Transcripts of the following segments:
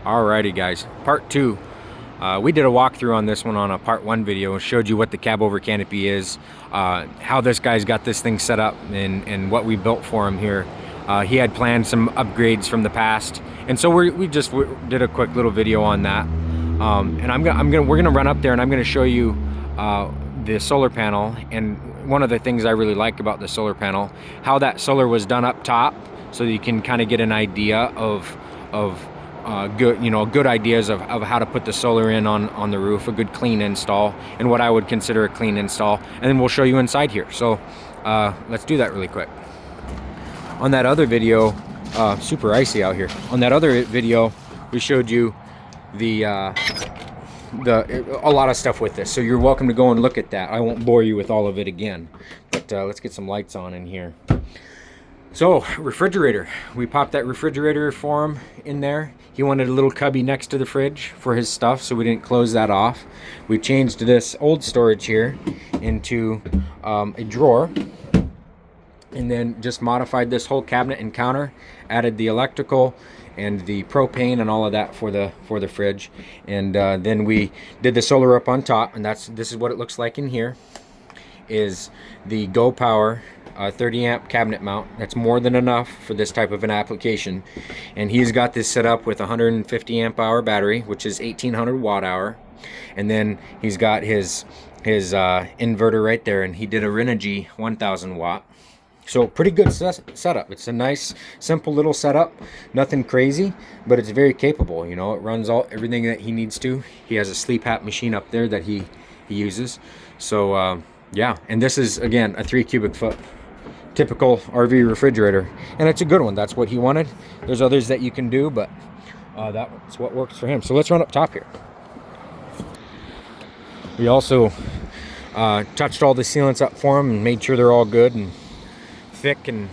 Alrighty guys, part two. We did a walkthrough on this one on a part one video and showed you what the cab over canopy is, how this guy's got this thing set up, and what we built for him here. He had planned some upgrades from the past, and so we just did a quick little video on that. And we're gonna run up there and I'm gonna show you the solar panel. And one of the things I really like about the solar panel, how that solar was done up top, so that you can kind of get an idea of good ideas of how to put the solar in on the roof, a good clean install, and what I would consider a clean install. And then we'll show you inside here. So let's do that really quick. On that other video, super icy out here. On that other video, we showed you a lot of stuff with this. So you're welcome to go and look at that. I won't bore you with all of it again. But let's get some lights on in here. So, refrigerator. We popped that refrigerator for him in there. He wanted a little cubby next to the fridge for his stuff, so we didn't close that off. We changed this old storage here into a drawer, and then just modified this whole cabinet and counter, added the electrical and the propane and all of that for the fridge, and then we did the solar up on top, and this is what it looks like in here. Is the Go Power 30 amp cabinet mount. That's more than enough for this type of an application. And he's got this set up with 150 amp hour battery, which is 1800 watt hour. And then he's got his inverter right there, and he did a Renogy 1000 watt. So pretty good setup. It's a nice simple little setup, nothing crazy, but it's very capable. You know, it runs everything that he needs to. He has a sleep app machine up there that he uses. So yeah, and this is again a 3 cubic foot typical RV refrigerator, and it's a good one. That's what he wanted. There's others that you can do, but that's what works for him. So let's run up top here. We also touched all the sealants up for him and made sure they're all good and thick and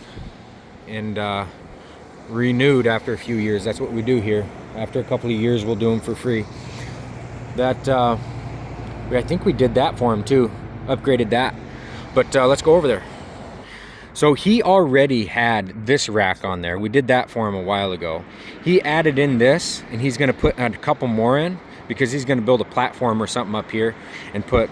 renewed after a few years. That's what we do here. After a couple of years, we'll do them for free. That I think we did that for him too, upgraded that. But let's go over there. So he already had this rack on there. We did that for him a while ago. He added in this, and he's going to put a couple more in because he's going to build a platform or something up here and put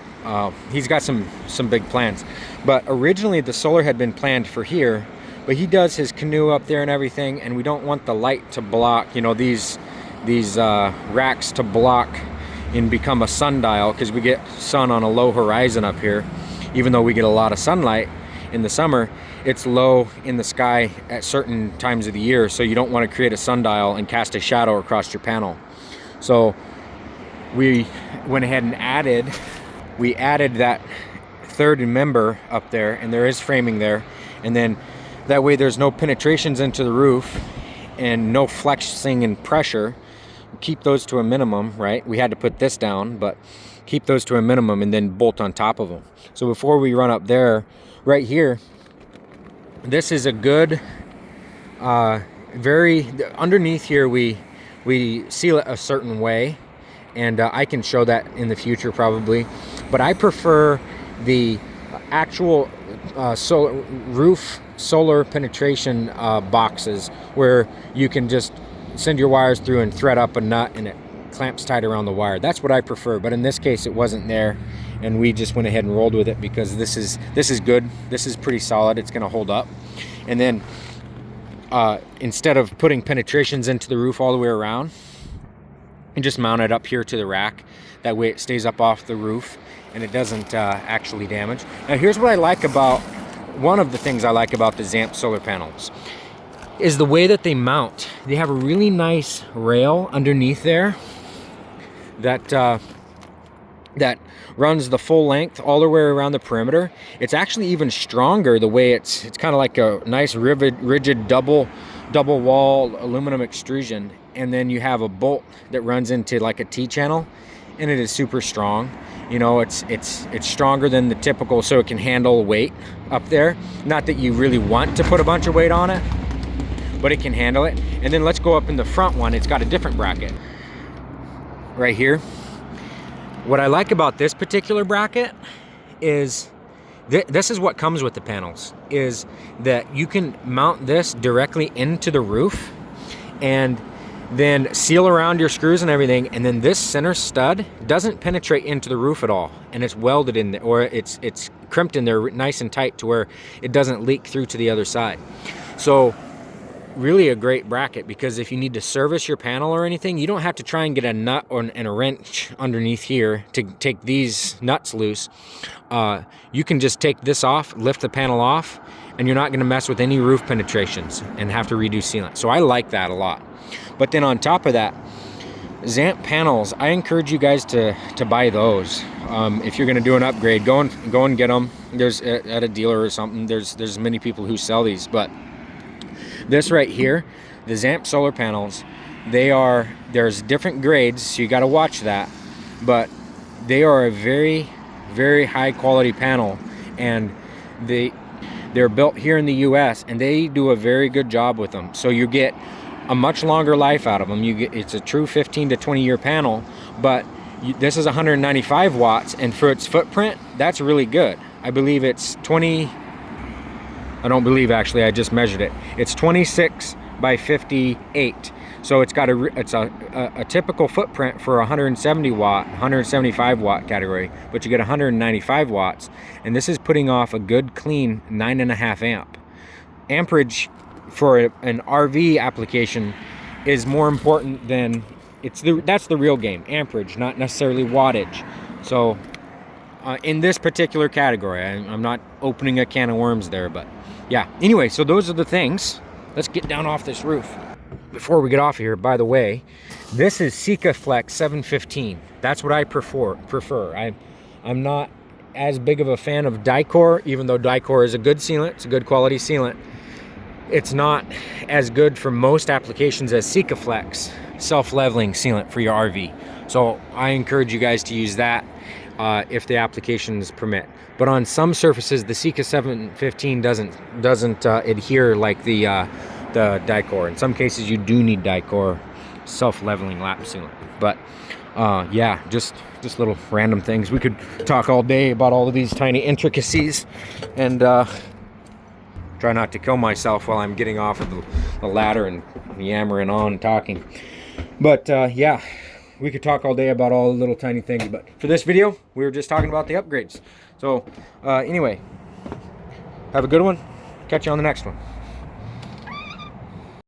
he's got some big plans. But originally the solar had been planned for here, but he does his canoe up there and everything, and we don't want the light to block, you know, these racks to block and become a sundial, because we get sun on a low horizon up here. Even though we get a lot of sunlight in the summer, it's low in the sky at certain times of the year, so you don't want to create a sundial and cast a shadow across your panel. So we went ahead and added that third member up there, and there is framing there, and then that way there's no penetrations into the roof and no flexing and pressure. Keep those to a minimum, right? We had to put this down, but keep those to a minimum and then bolt on top of them. So before we run up there, right here, this is a good underneath here we seal it a certain way, and I can show that in the future probably, but I prefer the actual roof solar penetration boxes, where you can just send your wires through and thread up a nut and it clamps tight around the wire. That's what I prefer, but in this case it wasn't there, and we just went ahead and rolled with it because this is good. This is pretty solid. It's going to hold up. And then instead of putting penetrations into the roof all the way around, and just mount it up here to the rack. That way it stays up off the roof and it doesn't actually damage. Now here's what I like about, one of the things I like about the Zamp solar panels is the way that they mount. They have a really nice rail underneath there that runs the full length all the way around the perimeter. It's actually even stronger the way it's kind of like a nice rigid double wall aluminum extrusion, and then you have a bolt that runs into like a T-channel, and it is super strong. You know, it's stronger than the typical, so it can handle weight up there. Not that you really want to put a bunch of weight on it, but it can handle it. And then let's go up in the front one. It's got a different bracket right here. What I like about this particular bracket is this is what comes with the panels, is that you can mount this directly into the roof, and Then seal around your screws and everything, and then this center stud doesn't penetrate into the roof at all, and it's welded in there, or it's crimped in there nice and tight to where it doesn't leak through to the other side. So really a great bracket, because if you need to service your panel or anything, you don't have to try and get a nut and a wrench underneath here to take these nuts loose. You can just take this off, lift the panel off, and you're not going to mess with any roof penetrations and have to redo sealant. So I like that a lot. But then on top of that, Zamp panels, I encourage you guys to buy those. If you're going to do an upgrade, go and get them. There's at a dealer or something. There's many people who sell these, but this right here, the Zamp solar panels, there's different grades, so you got to watch that, but they are a very, very high quality panel, and they're built here in the US, and they do a very good job with them. So you get a much longer life out of them. It's a true 15 to 20 year panel, but this is 195 watts, and for its footprint, that's really good. I believe it's 20. I don't believe, actually, I just measured it. It's 26 by 58. So it's got a typical footprint for 170 watt, 175 watt category, but you get 195 watts, and this is putting off a good clean 9.5 amp. Amperage for an RV application is more important than, that's the real game, amperage, not necessarily wattage. So in this particular category, I'm not opening a can of worms there, but yeah. Anyway, so those are the things. Let's get down off this roof. Before we get off here, by the way, this is Sikaflex 715. That's what I prefer. I'm not as big of a fan of Dicor, even though Dicor is a good sealant. It's a good quality sealant. It's not as good for most applications as Sikaflex self-leveling sealant for your RV. So I encourage you guys to use that if the applications permit. But on some surfaces, the Sika 715 doesn't adhere like the Dicor. In some cases, you do need Dicor self-leveling lap sealant. But yeah, just little random things. We could talk all day about all of these tiny intricacies, and try not to kill myself while I'm getting off of the ladder and yammering on and talking. But yeah, we could talk all day about all the little tiny things, but for this video, we were just talking about the upgrades. So anyway, have a good one. Catch you on the next one.